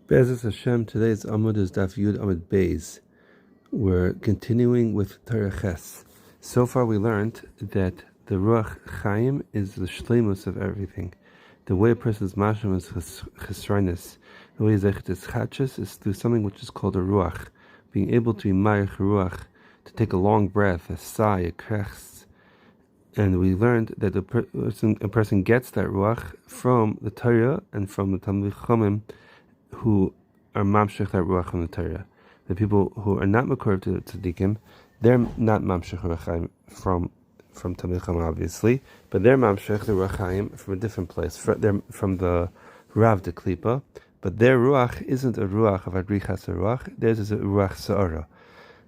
Be'ezus Hashem, today's Amud is Daf Yud Amud Beis. We're continuing with Torah Ches. So far we learned that the Ruach Chaim is the shleimus of everything. The way a person's masham is chesroinus. The way his echet is chachas is through something which is called a Ruach. Being able to be mayach Ruach, to take a long breath, a sigh, a krechs. And we learned that a person gets that Ruach from the Torah and from the Talmid Chomim, who are mamshech that ruach from the Torah. The people who are not makor to tzaddikim, they're not mamshech ruach from Talmid Chacham, obviously, but they're mamshech the ruach from a different place. They're from the Rav de Klipa, but their ruach isn't a ruach of adrichas ruach. Theirs is a ruach sa'ara.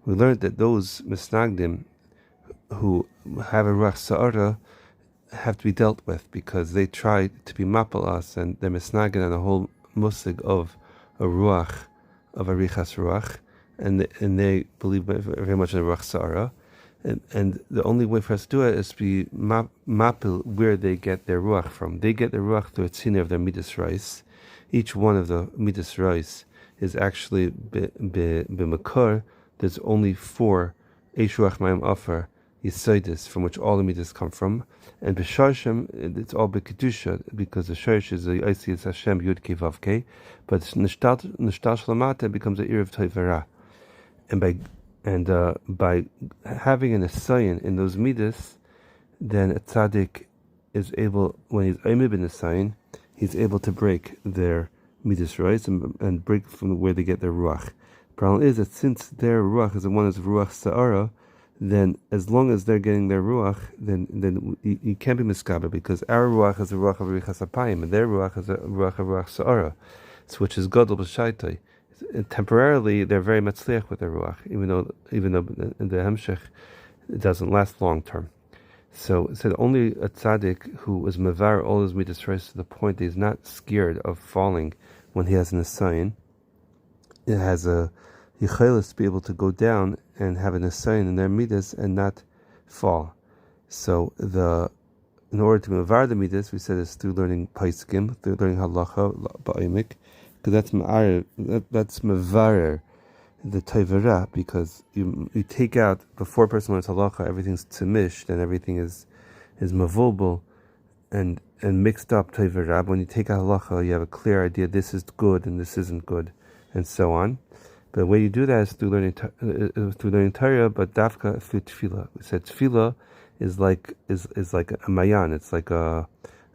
We learned that those misnagdim who have a ruach sa'ara have to be dealt with because they try to be mapal us, and they're misnagdim on the whole musig of a ruach, of a richas ruach, and they believe very much in a ruach sa'ara, and the only way for us to do it is to be mapil where they get their ruach from. They get their ruach through a tzina of their midas rice. Each one of the midas rice is actually b'makor. There's only 4 eish ruach mayim afer yisoidis from which all the midas come from, and b'sharshem it's all b'kedusha because the sharish is the Yis Hashem Yud Kei Vav Kei, but nishtal shlamata becomes an erev toivara, and by having an asayin in those midas, then a tzaddik is able, when he's oimib in the asayin, he's able to break their midas rights and break from where they get their ruach. The problem is that since their ruach is the one that's ruach sa'ara, then as long as they're getting their ruach, then you can't be miskaber, because our ruach is a ruach of richas apayim, and their ruach is a ruach of ruach sa'ara, which is gadol b'shaitai. Temporarily, they're very matzliach with their ruach, even though in the hemshech it doesn't last long term. So it said only a tzaddik who was mevar all his midas rights to the point that he's not scared of falling when he has an asayin, it has a yichelis to be able to go down and have an asayin in their midas and not fall. So in order to mevar the midas, we said it's through learning paiskim, through learning halacha ba'imik, because that's mevarer the tevera, because you take out, before a person learns halacha, everything's tzimish, then everything is mavulbul and mixed up tevera. When you take out halacha, you have a clear idea, this is good and this isn't good, and so on. But the way you do that is through learning Torah, but dafka through tefillah. We said tefillah is like a mayan. It's like a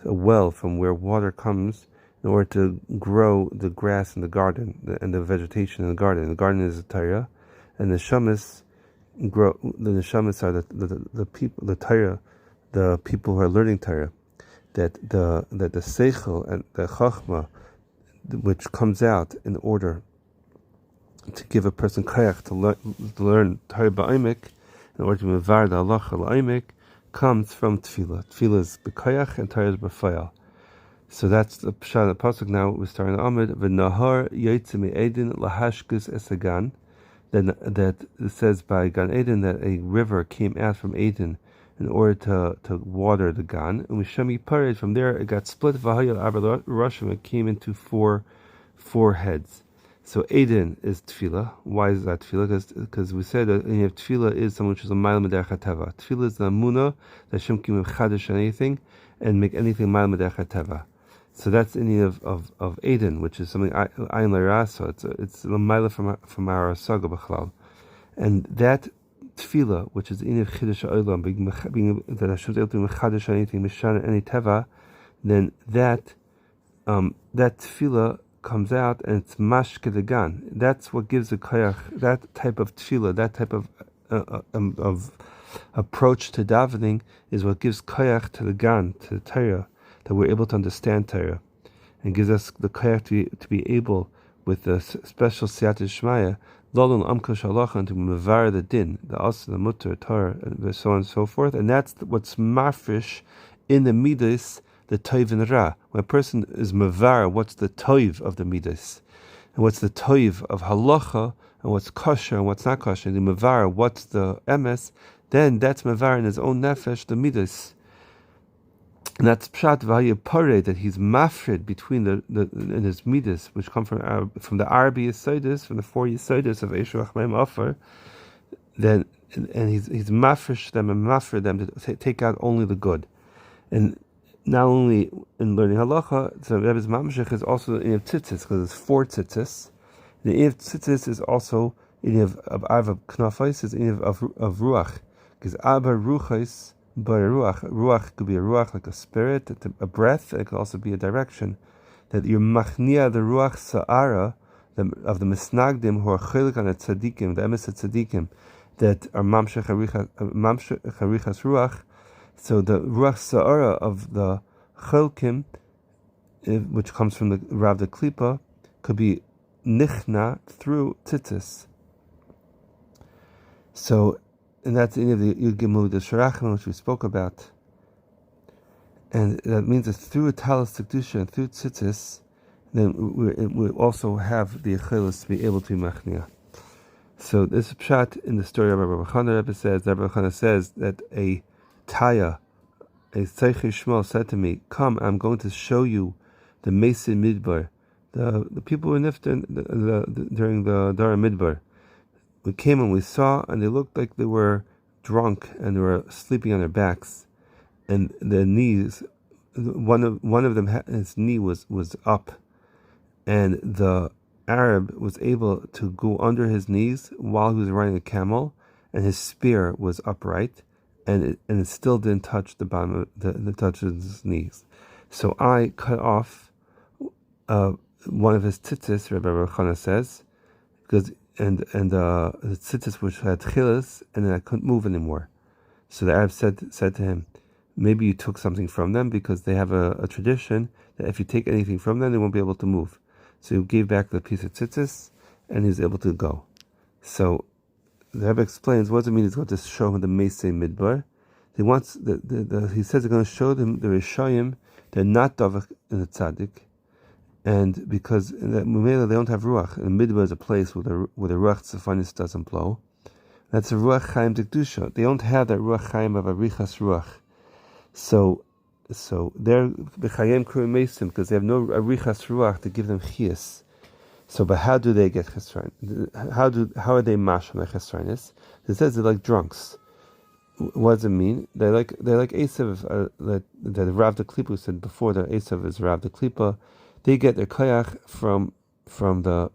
well from where water comes in order to grow the grass in the garden and the vegetation in the garden. The garden is the Torah, and the neshamas grow. The neshamas are the people, the Torah, the people who are learning Torah. That the seichel and the chachma, which comes out in order to give a person kayach to learn Torah ba'imik, in order to mevar the halacha la'imik, comes from tefillah. Tefillah is b'kayach and Torah is b'fayal. So that's the pshat of the pasuk. Now we're starting the Amud. V'nahar yotze me'edin lahashkus esagan. That it says by Gan Eden that a river came out from Eden in order to water the Gan. And Mishami Pared, from there it got split. V'hayal Abel Rashim, it came into four heads. So Eden is tefillah. Why is that tefillah? Because we said that tefillah is someone which is a mile mederach hateva. Tefillah is the amuna that Hashem can chadash anything and make anything mile mederach hateva. So that's in the of Eden, which is something ayin l'rasa. It's a mile from our saga b'chlal, and that tefillah, which is in chiddush ha'olam, being that Hashem is able to chadash anything, mishana any teva, then that tefillah comes out and it's mashke the gan. That's what gives the koyach. That type of tefillah, that type of approach to davening is what gives koyach to the gan, to the Torah, that we're able to understand Torah, and gives us the koyach to be able, with the special siyat shmaya, lolun amkosh halacha, to mevar the din, the asa, the mutter, Torah, and so on and so forth. And that's what's mafresh in the midas, the toiv and ra. When a person is mevar, what's the toiv of the midas, and what's the toiv of halacha, and what's kosher and what's not kosher, and the mevar, what's the emes, then that's mevar in his own nefesh, the midas. And that's pshat v'hayapare, that he's mafred between the in his midas, which come from the Arabi Yesodis, from the 4 Yesodis of Eshu Achmaim Offer. Then and he's mafresh them and mafred them to take out only the good. And not only in learning halacha, so Rebbe's mamshech is also the Iniv Tzitzis, because it's 4 tzitzis. The Iniv Tzitzis is also Iniv of Arva Knafais, is Iniv of Ruach, because Abba Ruchais, by ruach could be a ruach like a spirit, a breath. It could also be a direction. That you're machnia the ruach sa'ara of the misnagdim who are chilik on the tzadikim, the emes tzadikim, that are mamshech harichas ruach. So the ruach sa'ara of the chilkim, which comes from the Rav the Klipa, could be nichna through tzitzis. So. And that's in the Yud Gimel the Sharachim, which we spoke about. And that means that through a talis kedusha and through tzitzis, then we also have the achelis to be able to be machnia. So this is pshat in the story of Rabbi Chana. Rabbi Chana says that a taya, a tzeicher Shmuel said to me, "Come, I'm going to show you the Mesa Midbar, the people who nifted during the Dara Midbar." We came and we saw, and they looked like they were drunk and they were sleeping on their backs, and their knees. One of them, his knee was up, and the Arab was able to go under his knees while he was riding a camel, and his spear was upright, and it still didn't touch the bottom of the touch of his knees. So I cut off one of his tzitzis, Rabbi Chana says, because. And the tzitzis which had chilas, and then I couldn't move anymore. So the Arab said to him, maybe you took something from them, because they have a tradition that if you take anything from them, they won't be able to move. So he gave back the piece of tzitzis, and he was able to go. So the Rebbe explains, what does it mean he's going to show him the Meisei Midbar? He wants he says they're going to show them the Rishayim, they're not Davach in the Tzaddik, and because in the Mumela they don't have Ruach, and Midbar is a place where the Ruach Tzefanis doesn't blow. That's a Ruach Chaim Dikdusha. They don't have that Ruach Chaim of a Richas Ruach. So they're B'chayim Kruim Mesim, because they have no Richas Ruach to give them Chias. So, but how do they get Chesrain? How are they mash on their Chesrainis? It says they're like drunks. What does it mean? They're like Esav, that Rav the Klipa said before. That Esav is Rav the Klipa. They get their koyach from the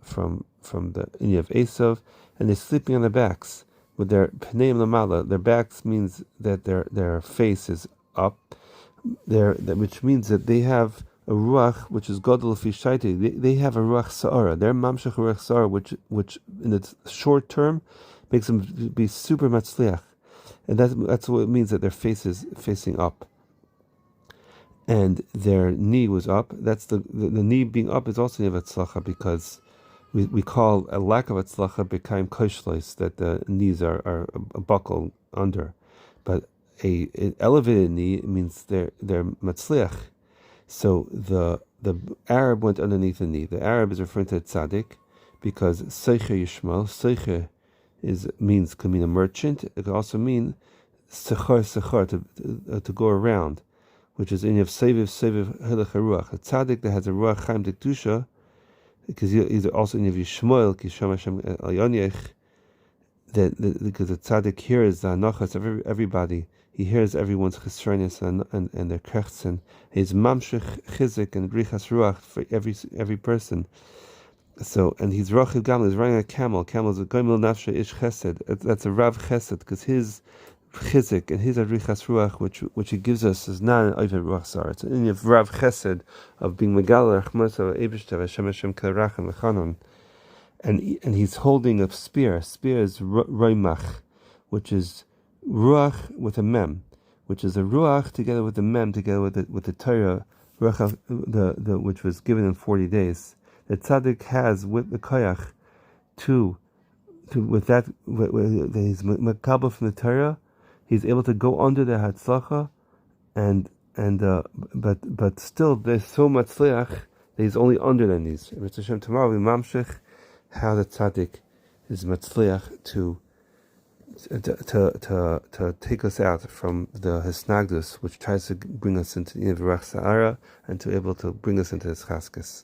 Inyan of Esav, and they're sleeping on their backs with their pneim lamala. Their backs means that their face is up, which means that they have a ruach which is godel fi shaiti. They have a ruach sa'ara. Their mamshech ruach sa'ara, which in its short term makes them be super matzliach, and that's what it means, that their face is facing up, and their knee was up. That's the knee being up is also nev atzlacha, because we call a lack of atzlacha b'kaim koshlos, that the knees are a buckle under, but an elevated knee means they're matzliach. So the Arab went underneath the knee. The Arab is referring to a tzaddik, because seicher yishmal, seicher could mean a merchant. It could also mean sechar to go around, which is in seviv hilach haruach. A tzaddik that has a ruach chaim dekdusha, because he's also in Yishmael kisham Hashem al yoniech, because the tzaddik hears the anachas of everybody. He hears everyone's chesronis and their krechten. He's mamshech chizik and brichas ruach for every person. So, and he's rochiv gamel. He's riding a camel. Camel is a goimel nafshe ish chesed. That's a rav chesed, because his chizik and his adrichas ruach, which he gives us, is not an oivet ruach sar. It's an of rav chesed, of being megal rachmas of ebishtav Hashem karachem lechanon. And he's holding a spear. A spear is roimach, which is ruach with a mem, which is a ruach together with the mem, together with the Torah, ruach which was given in 40 days. The tzaddik has with the koyach with his makabel from the Torah, he's able to go under the hatzlacha, but still there's so much sliach that he's only under the knees. Tomorrow we mamshech how the tzaddik is matzliach to to take us out from the Hisnagdus, which tries to bring us into the Invarach Sa'ara, and to able to bring us into this Chaskis.